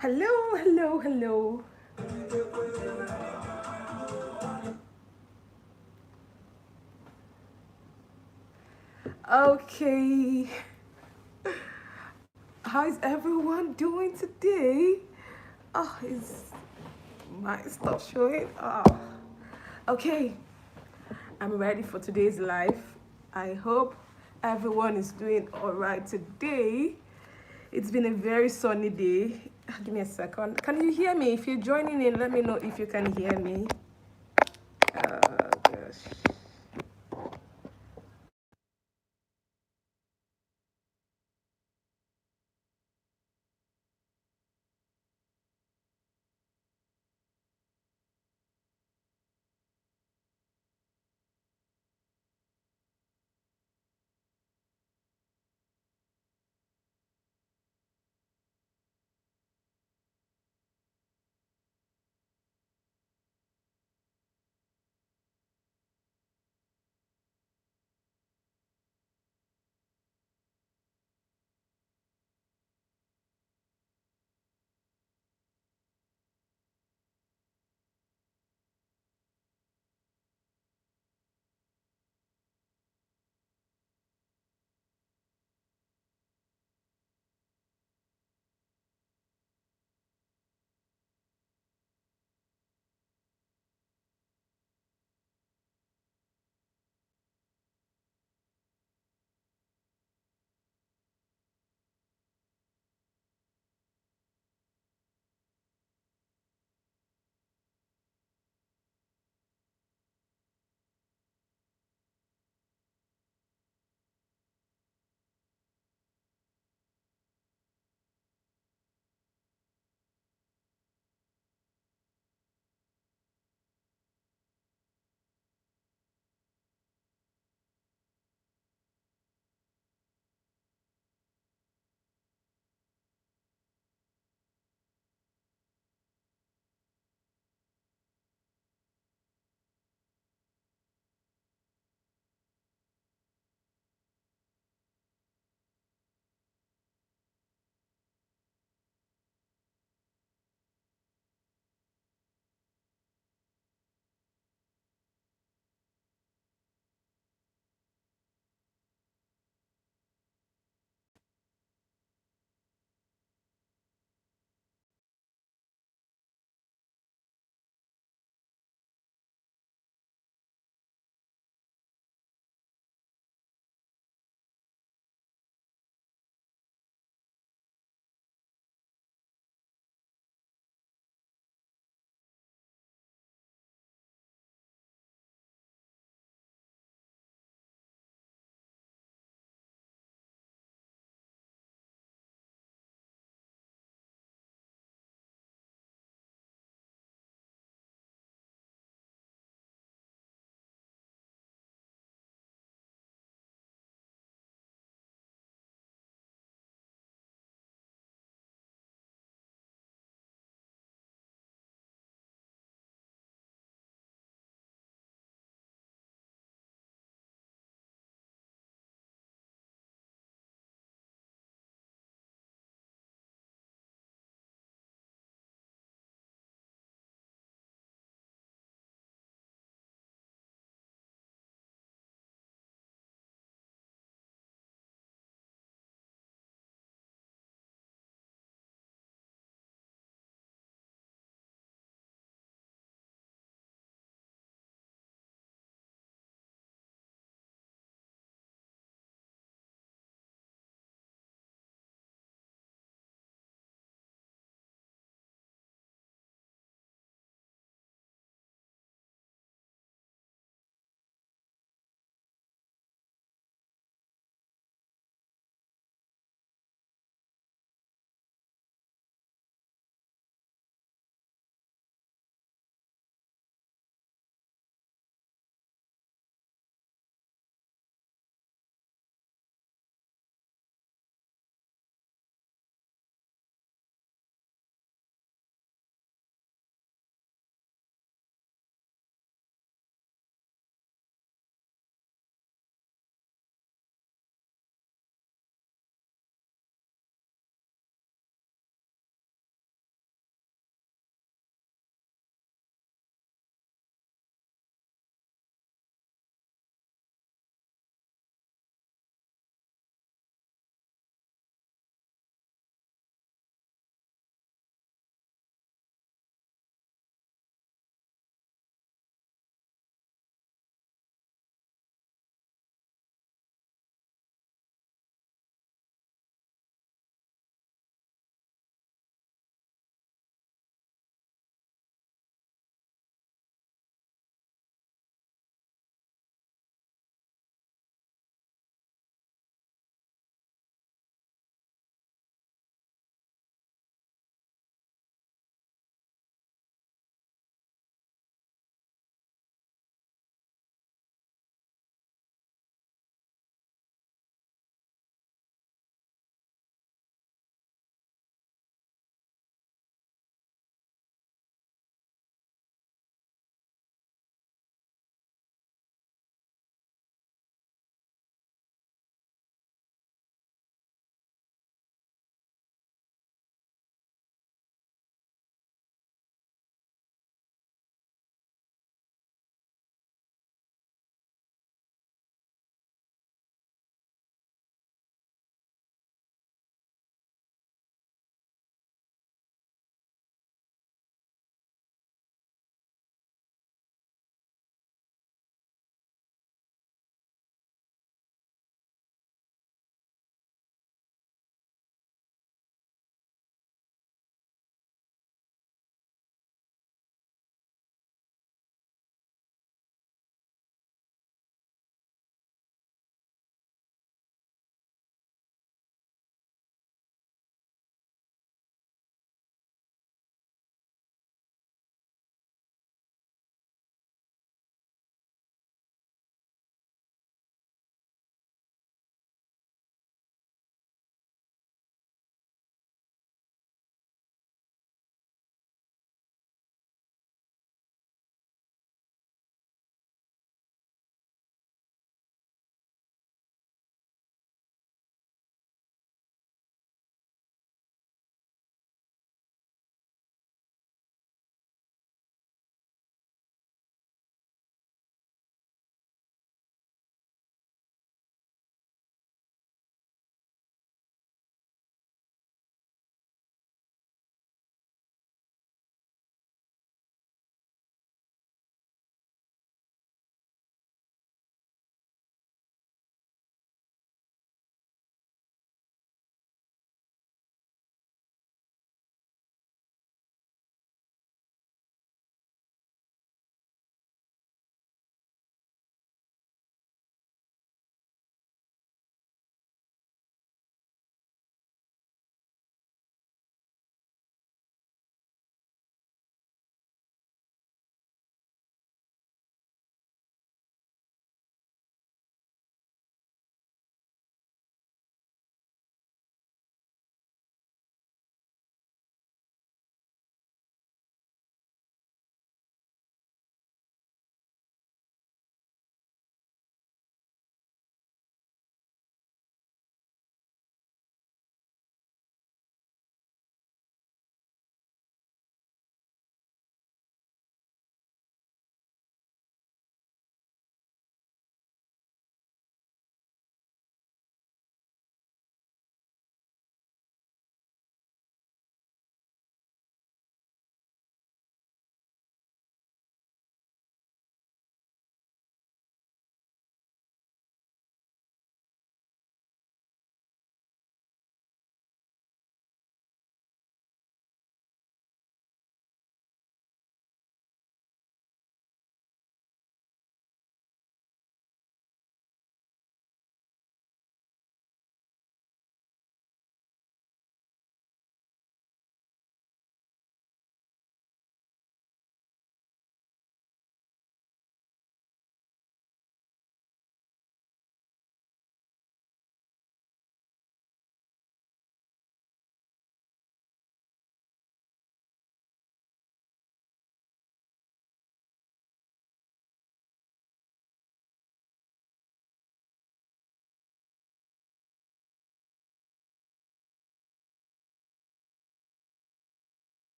Hello, hello, hello. Okay, how's everyone doing today? Oh, is my stuff showing? Oh, okay, I'm ready for today's live. I hope everyone is doing all right today. It's been a very sunny day. Give me a second. Can you hear me? If you're joining in, let me know if you can hear me. Gosh.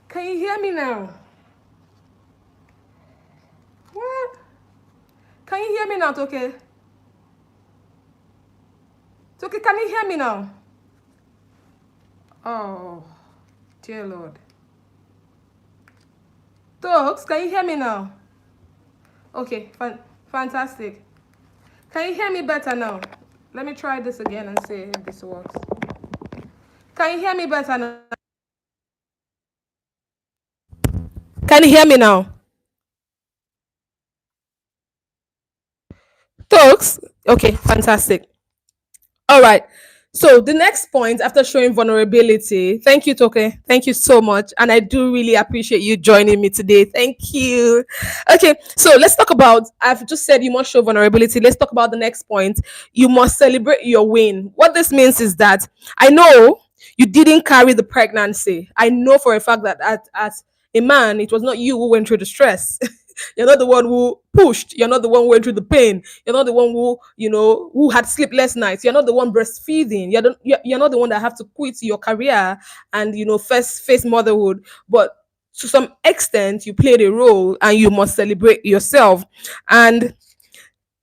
Can you hear me now? What? Can you hear me now, Toke? Toke, can you hear me now? Oh, dear Lord. Tokes, can you hear me now? Okay, fantastic. Can you hear me better now? Let me try this again and see if this works. Can you hear me better now? Can you hear me now? Tokes? Okay, fantastic. All right. So the next point after showing vulnerability, thank you, Toke. Thank you so much. And I do really appreciate you joining me today. Thank you. Okay, so let's talk about, I've just said you must show vulnerability. Let's talk about the next point. You must celebrate your win. What this means is that I know you didn't carry the pregnancy. I know for a fact that as a man, it was not you who went through the stress. You're not the one who pushed. You're not the one who went through the pain. You're not the one who, who had sleepless nights. You're not the one breastfeeding. You're not the one that have to quit your career and, first face motherhood. But to some extent, you played a role and you must celebrate yourself. And,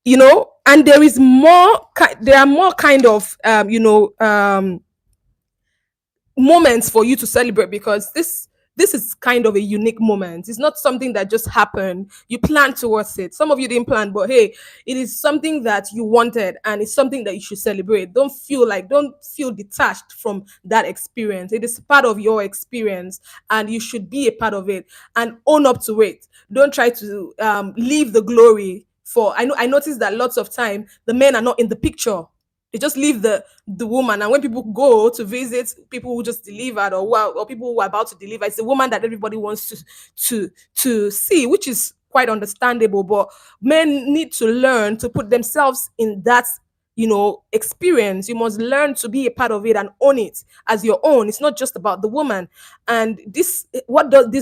and there is more, there are more kind of, moments for you to celebrate because this is kind of a unique moment. It's not something that just happened. You planned towards it. Some of you didn't plan, but hey, it is something that you wanted and it's something that you should celebrate. Don't feel detached from that experience. It is part of your experience and you should be a part of it and own up to it. Don't try to leave the glory for I noticed that lots of time the men are not in the picture. They just leave the woman, and when people go to visit people who just delivered or people who are about to deliver, it's the woman that everybody wants to see, which is quite understandable. But men need to learn to put themselves in that experience. You must learn to be a part of it and own it as your own. It's not just about the woman. And this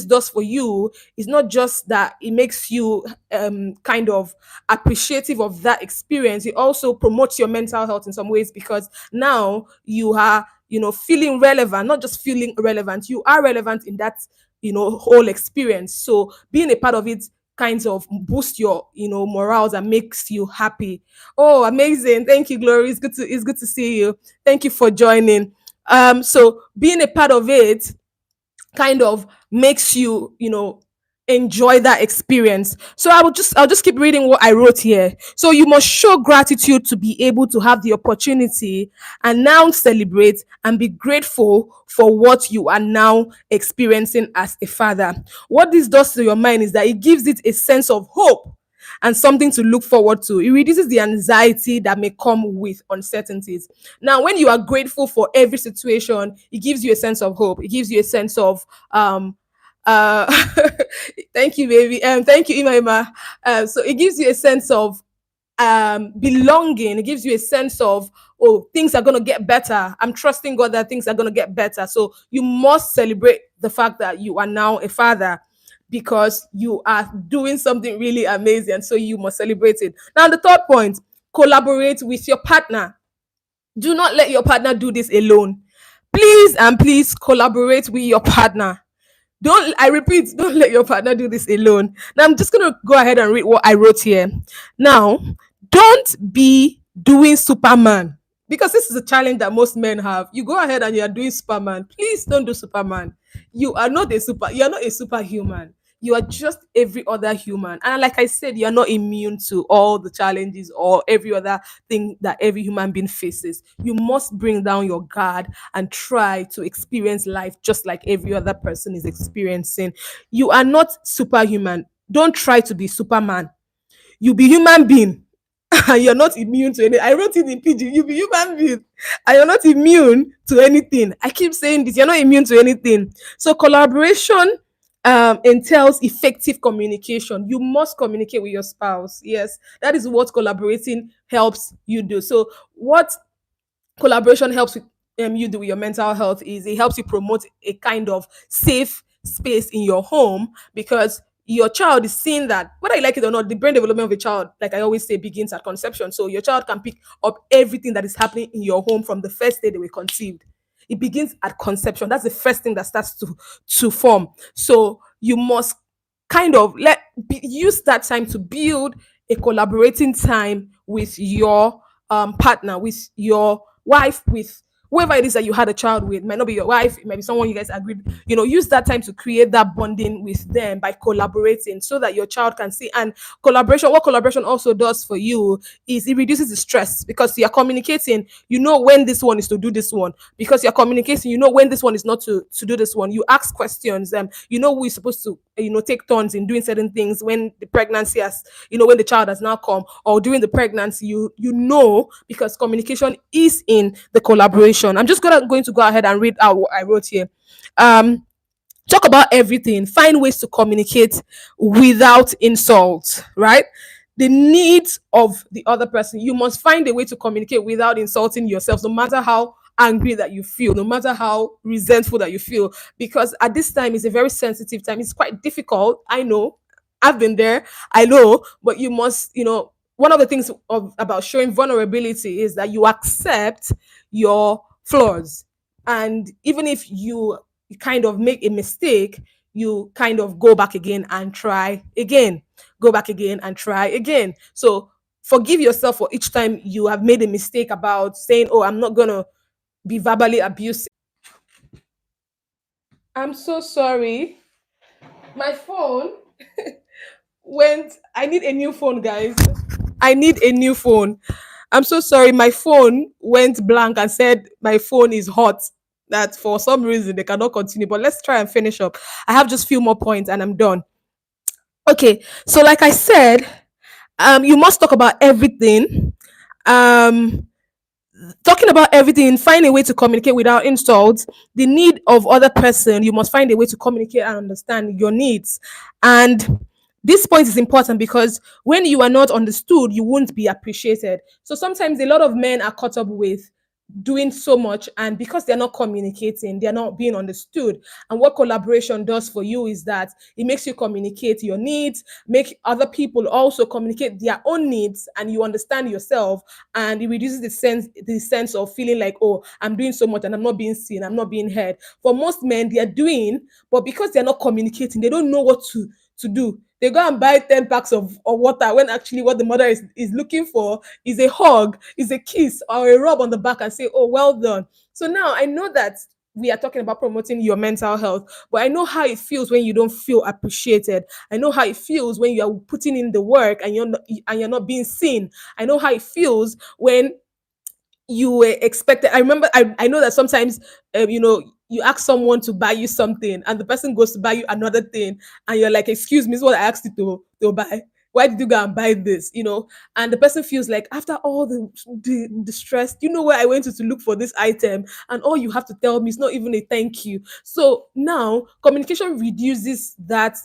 does for you is not just that it makes you kind of appreciative of that experience. It also promotes your mental health in some ways because now you are feeling relevant, not just feeling relevant. You are relevant in that whole experience. So being a part of it kinds of boost your morals and makes you happy. Oh, amazing. Thank you, Glory. It's good to see you. Thank you for joining. So being a part of it kind of makes you enjoy that experience. So I'll just keep reading what I wrote here. So you must show gratitude to be able to have the opportunity and now celebrate and be grateful for what you are now experiencing as a father. What this does to your mind is that it gives it a sense of hope and something to look forward to. It reduces the anxiety that may come with uncertainties. Now, when you are grateful for every situation, it gives you a sense of hope. It gives you a sense of uh thank you, baby. Thank you, Ima. So it gives you a sense of belonging. It gives you a sense of, oh, things are going to get better. I'm trusting God that things are going to get better. So you must celebrate the fact that you are now a father because you are doing something really amazing. So you must celebrate it. Now, the third point, collaborate with your partner. Do not let your partner do this alone. Please and please collaborate with your partner. Don't, I repeat, don't let your partner do this alone. Now, I'm just going to go ahead and read what I wrote here. Now, don't be doing Superman because this is a challenge that most men have. You go ahead and you are doing Superman. Please don't do Superman. You are not a superhuman. You are just every other human. And like I said, you're not immune to all the challenges or every other thing that every human being faces. You must bring down your guard and try to experience life just like every other person is experiencing. You are not superhuman. Don't try to be Superman. You be human being. And you're not immune to anything. I wrote it in PG. You be human being and you're not immune to anything. I keep saying this. You're not immune to anything. So collaboration entails effective communication. You must communicate with your spouse. Yes, that is what collaborating helps you do. So what collaboration helps with you do with your mental health is it helps you promote a kind of safe space in your home because your child is seeing that whether you like it or not, the brain development of a child, like I always say, begins at conception. So your child can pick up everything that is happening in your home from the first day they were conceived. It begins at conception. That's the first thing that starts to form. So you must kind of use that time to build a collaborating time with your partner, with your wife, with whoever it is that you had a child with. It might not be your wife, it might be someone you guys agreed. Use that time to create that bonding with them by collaborating so that your child can see. And collaboration, what collaboration also does for you is it reduces the stress because you're communicating. You know when this one is to do this one, because you're communicating. You know when this one is not to do this one. You ask questions. You know who is supposed to take turns in doing certain things when the pregnancy has, when the child has now come, or during the pregnancy. Because communication is in the collaboration. I'm just going to go ahead and read out what I wrote here. um Talk about everything. Find ways to communicate without insult, right? The needs of the other person. You must find a way to communicate without insulting yourself, no matter how angry that you feel, no matter how resentful that you feel. Because at this time, it's a very sensitive time. It's quite difficult. I know. I've been there. I know. But you must, one of the things about showing vulnerability is that you accept your flaws. And even if you kind of make a mistake, you kind of go back again and try again, go back again and try again. So forgive yourself for each time you have made a mistake about saying, oh, I'm not gonna be verbally abusive. I'm so sorry. My phone went. I need a new phone, guys. I need a new phone. I'm so sorry. My phone went blank and said my phone is hot. That for some reason they cannot continue. But let's try and finish up. I have just few more points and I'm done. Okay. So like I said, you must talk about everything. Um, Talking about everything, find a way to communicate without insults. The need of other person, you must find a way to communicate and understand your needs. And this point is important because when you are not understood, you won't be appreciated. So sometimes a lot of men are caught up with doing so much, and because they're not communicating, they're not being understood. And what collaboration does for you is that it makes you communicate your needs, make other people also communicate their own needs, and you understand yourself. And it reduces the sense of feeling like, oh, I'm doing so much and I'm not being seen, I'm not being heard. For most men, they are doing, but because they're not communicating, they don't know what to do. They go and buy 10 packs of water when actually what the mother is looking for is a hug, is a kiss, or a rub on the back and say, oh, well done. So now I know that we are talking about promoting your mental health, but I know how it feels when you don't feel appreciated. I know how it feels when you are putting in the work and you're not being seen. I know how it feels when you were expected. I remember, I know that sometimes, you ask someone to buy you something and the person goes to buy you another thing, and you're like, excuse me, this is what I asked you to buy. Why did you go and buy this? And the person feels like, after all the stress, you know where I went to look for this item, and all you have to tell me is not even a thank you. So now communication reduces that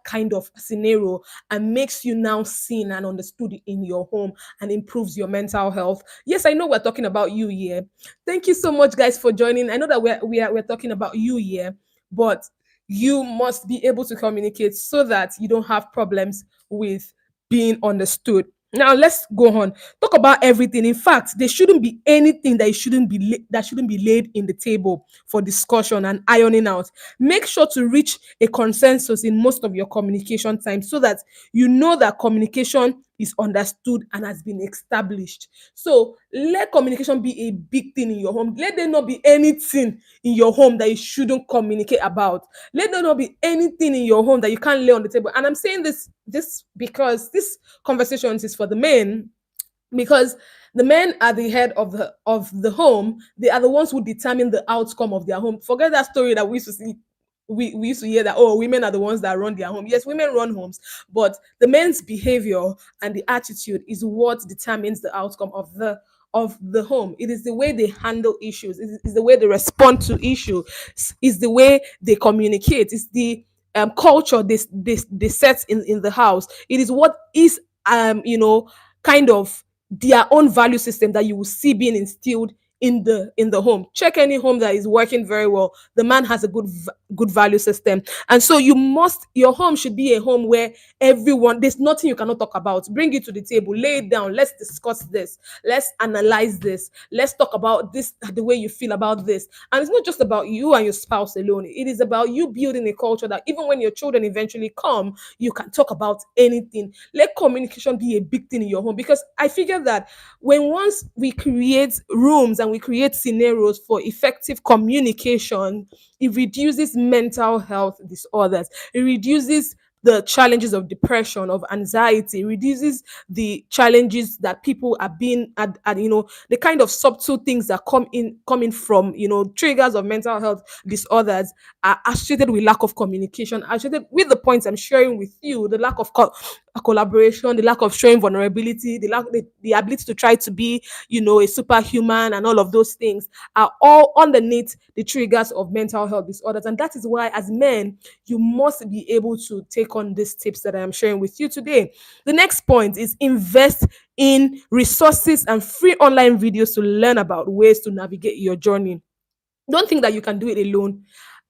kind of scenario and makes you now seen and understood in your home, and improves your mental health. Yes, I know we're talking about you here. Thank you so much, guys, for joining. I know that we're talking about you here, but you must be able to communicate so that you don't have problems with being understood. Now let's go on. Talk about everything. In fact, there shouldn't be anything that shouldn't be laid in the table for discussion and ironing out. Make sure to reach a consensus in most of your communication time so that you know that communication is understood and has been established. So let communication be a big thing in your home. Let there not be anything in your home that you shouldn't communicate about. Let there not be anything in your home that you can't lay on the table. And I'm saying this because this conversation is for the men, because the men are the head of the home. They are the ones who determine the outcome of their home. Forget that story that we used to see. We used to hear that, oh, women are the ones that run their home. Yes, women run homes, but the men's behavior and the attitude is what determines the outcome of the home. It is the way they handle issues, it's the way they respond to issues, is the way they communicate, it's the culture they set in the house. It is what is kind of their own value system that you will see being instilled in the home. Check any home that is working very well. The man has a good value system. And so your home should be a home where everyone, there's nothing you cannot talk about. Bring it to the table, lay it down, let's discuss this, let's analyze this, let's talk about this, the way you feel about this. And it's not just about you and your spouse alone. It is about you building a culture that even when your children eventually come, you can talk about anything. Let communication be a big thing in your home, because I figure that when once we create rooms and we create scenarios for effective communication, it reduces mental health disorders. It reduces the challenges of depression, of anxiety, reduces the challenges that people are being at, the kind of subtle things that coming from, triggers of mental health disorders are associated with lack of communication, associated with the points I'm sharing with you, the lack of collaboration, the lack of showing vulnerability, the ability to try to be, a superhuman, and all of those things are all underneath the triggers of mental health disorders. And that is why, as men, you must be able to take on these tips that I am sharing with you today. The next point is invest in resources and free online videos to learn about ways to navigate your journey. Don't think that you can do it alone.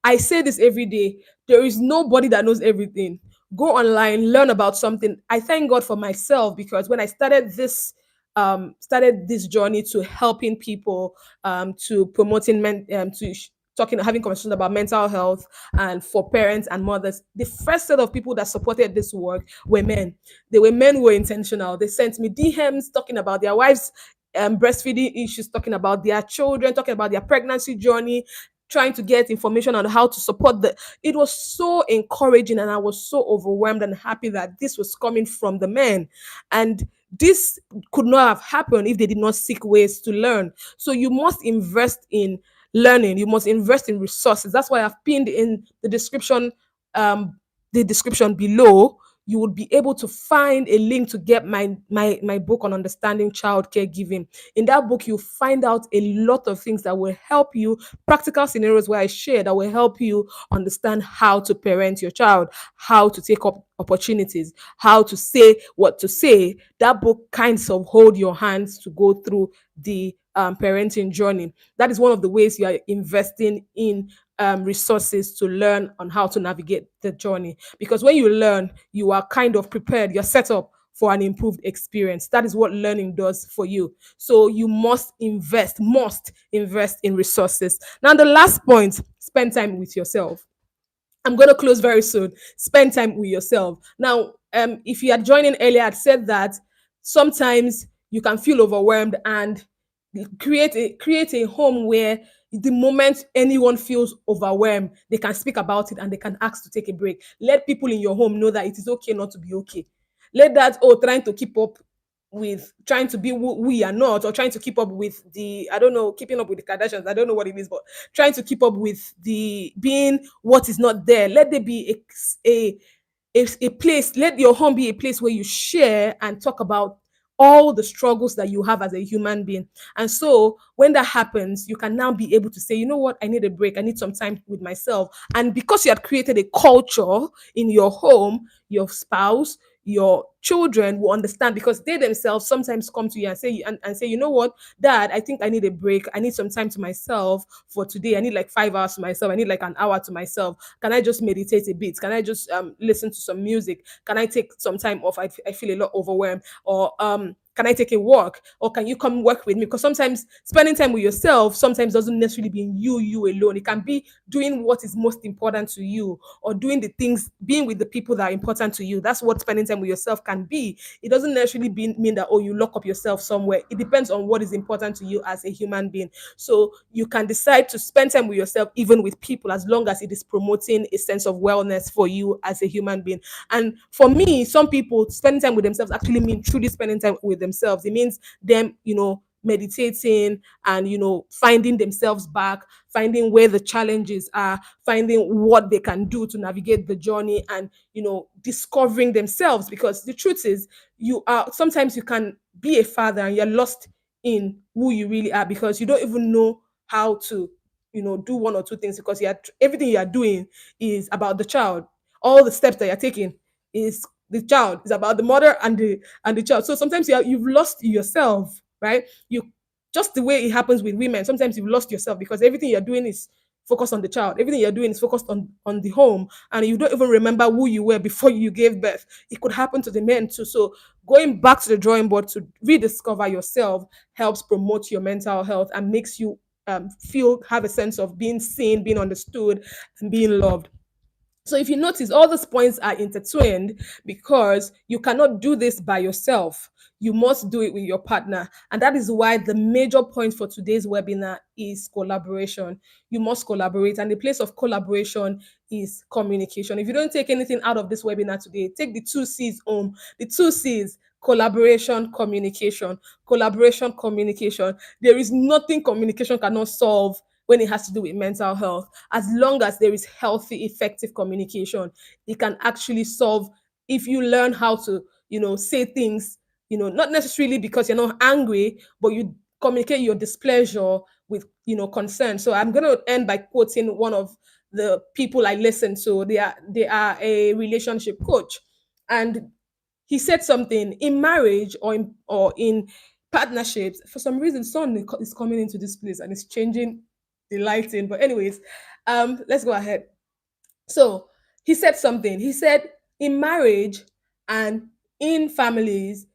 I say this every day. There is nobody that knows everything. Go online, learn about something. I thank God for myself, because when I started this journey to helping people, to promoting talking, having conversations about mental health and for parents and mothers, the first set of people that supported this work were men. They were men who were intentional. They sent me DMs talking about their wives, breastfeeding issues, talking about their children, talking about their pregnancy journey, trying to get information on how to support the. It was so encouraging, and I was so overwhelmed and happy that this was coming from the men. And this could not have happened if they did not seek ways to learn. So you must invest in learning. You must invest in resources. That's why I've pinned in um, the description below. You would be able to find a link to get my book on understanding child caregiving. In that book, you'll find out a lot of things that will help you, practical scenarios where I share that will help you understand how to parent your child, how to take up opportunities, how to say what to say. That book kinds of hold your hands to go through the parenting journey. That is one of the ways you are investing in resources to learn on how to navigate the journey. Because when you learn, you are kind of prepared, you're set up for an improved experience. That is what learning does for you. So you must invest in resources. Now, the last point, spend time with yourself. I'm going to close very soon. Spend time with yourself. Now, if you are joining earlier, I'd said that sometimes you can feel overwhelmed, and create a home where the moment anyone feels overwhelmed, they can speak about it and they can ask to take a break. Let people in your home know that it is okay not to be okay. Let that, trying to keep up with, trying to be who we are not, or trying to keep up with the, I don't know, keeping up with the Kardashians, I don't know what it is, but trying to keep up with the being what is not there. Let there be a place, let your home be a place where you share and talk about all the struggles that you have as a human being. And so when that happens, you can now be able to say, you know what, I need a break, I need some time with myself. And because you have created a culture in your home, your spouse, your children will understand, because they themselves sometimes come to you and say, you know what, dad, I think I need a break, I need some time to myself for today, I need like 5 hours to myself, I need like an hour to myself. Can I just meditate a bit? Can I just listen to some music? Can I take some time off? I feel a lot overwhelmed. Or can I take a walk? Or can you come work with me? Because sometimes spending time with yourself sometimes doesn't necessarily be you alone. It can be doing what is most important to you, or doing the things, being with the people that are important to you. That's what spending time with yourself can be. It doesn't necessarily mean that, you lock up yourself somewhere. It depends on what is important to you as a human being. So you can decide to spend time with yourself, even with people, as long as it is promoting a sense of wellness for you as a human being. And for me, some people spending time with themselves actually mean truly spending time with themselves. It means them, meditating and, finding themselves back, finding where the challenges are, finding what they can do to navigate the journey, and, discovering themselves. Because the truth is, sometimes you can be a father and you're lost in who you really are, because you don't even know how to, do one or two things, because everything you are doing is about the child. All the steps that you're taking is the child, is about the mother and the child. So sometimes you've lost yourself, right? Just the way it happens with women. Sometimes you've lost yourself because everything you're doing is focused on the child. Everything you're doing is focused on the home, and you don't even remember who you were before you gave birth. It could happen to the men too. So going back to the drawing board to rediscover yourself helps promote your mental health and makes you feel have a sense of being seen, being understood, and being loved. So if you notice, all these points are intertwined because you cannot do this by yourself. You must do it with your partner. And that is why the major point for today's webinar is collaboration. You must collaborate. And the place of collaboration is communication. If you don't take anything out of this webinar today, take the two C's home. The two C's: collaboration, communication. Collaboration, communication. There is nothing communication cannot solve when it has to do with mental health. As long as there is healthy, effective communication, it can actually solve. If you learn how to, say things, not necessarily because you're not angry, but you communicate your displeasure with, concern. So I'm going to end by quoting one of the people I listen to. They are a relationship coach, and he said something in marriage or in partnerships. For some reason, sun is coming into this place and it's changing the lighting. But anyways, let's go ahead. So he said something. He said in marriage and in families,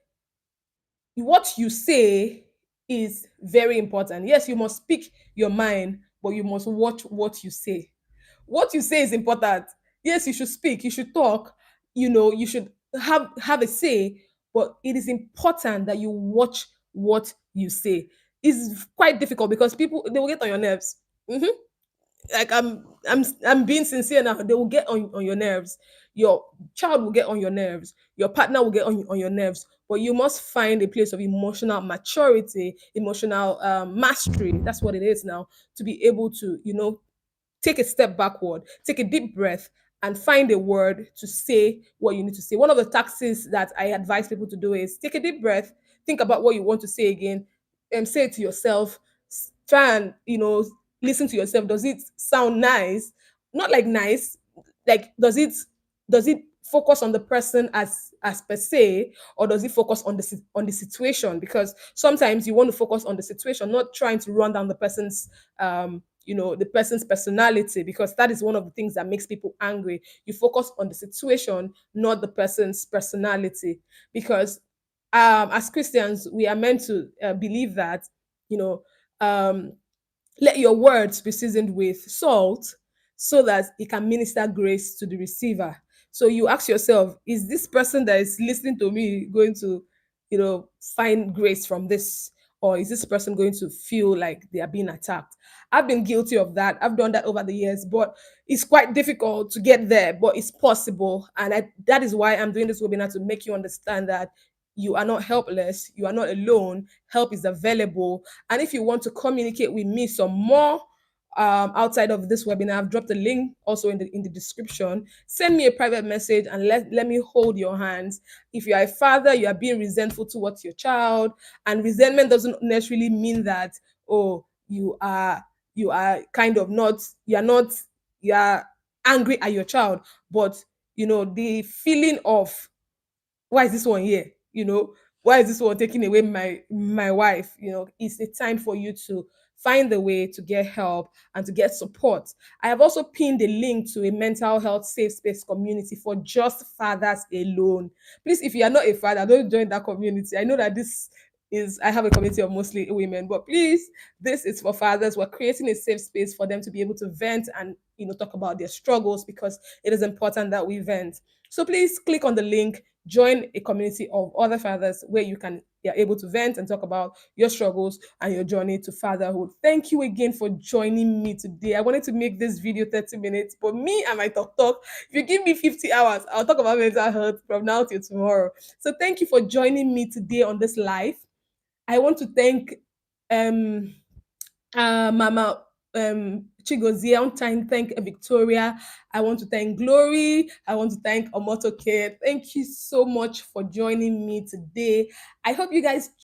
what you say is very important. Yes, you must speak your mind, but you must watch what you say. What you say is important. Yes, you should speak, you should talk, you should have a say, but it is important that you watch what you say. It's quite difficult because people, they will get on your nerves. Mhm. Like I'm being sincere now. They will get on your nerves. Your child will get on your nerves. Your partner will get on your nerves. But you must find a place of emotional maturity, emotional mastery. That's what it is now, to be able to, take a step backward, take a deep breath, and find a word to say what you need to say. One of the taxes that I advise people to do is take a deep breath, think about what you want to say again, and say it to yourself. Try and, listen to yourself. Does it sound nice? Not like nice, like does it focus on the person as per se, or does it focus on the situation? Because sometimes you want to focus on the situation, not trying to run down the person's the person's personality, because that is one of the things that makes people angry. You focus on the situation, not the person's personality. Because as Christians, we are meant to believe that, you know um let your words be seasoned with salt so that it can minister grace to the receiver. So you ask yourself, is this person that is listening to me going to, find grace from this? Or is this person going to feel like they are being attacked? I've been guilty of that. I've done that over the years, but it's quite difficult to get there, but it's possible. And that is why I'm doing this webinar, to make you understand that you are not helpless, you are not alone. Help is available. And if you want to communicate with me some more outside of this webinar, I've dropped a link also in the description. Send me a private message and let me hold your hands. If you are a father, you are being resentful towards your child, and resentment doesn't necessarily mean that, oh, you are kind of not, you are angry at your child, but the feeling of, why is this one here? Why is this one taking away my wife? It's a time for you to find a way to get help and to get support. I have also pinned a link to a mental health safe space community for just fathers alone. Please, if you are not a father, don't join that community. I know that I have a community of mostly women, but please, this is for fathers. We're creating a safe space for them to be able to vent and, talk about their struggles, because it is important that we vent. So please click on the link, join a community of other fathers where you're able to vent and talk about your struggles and your journey to fatherhood. Thank you again for joining me today. I wanted to make this video 30 minutes, but me and my talk. If you give me 50 hours, I'll talk about mental health from now till tomorrow. So thank you for joining me today on this live. I want to thank um Mama Chigozie. I want to thank Victoria. I want to thank Glory. I want to thank Omoto Care. Thank you so much for joining me today. I hope you guys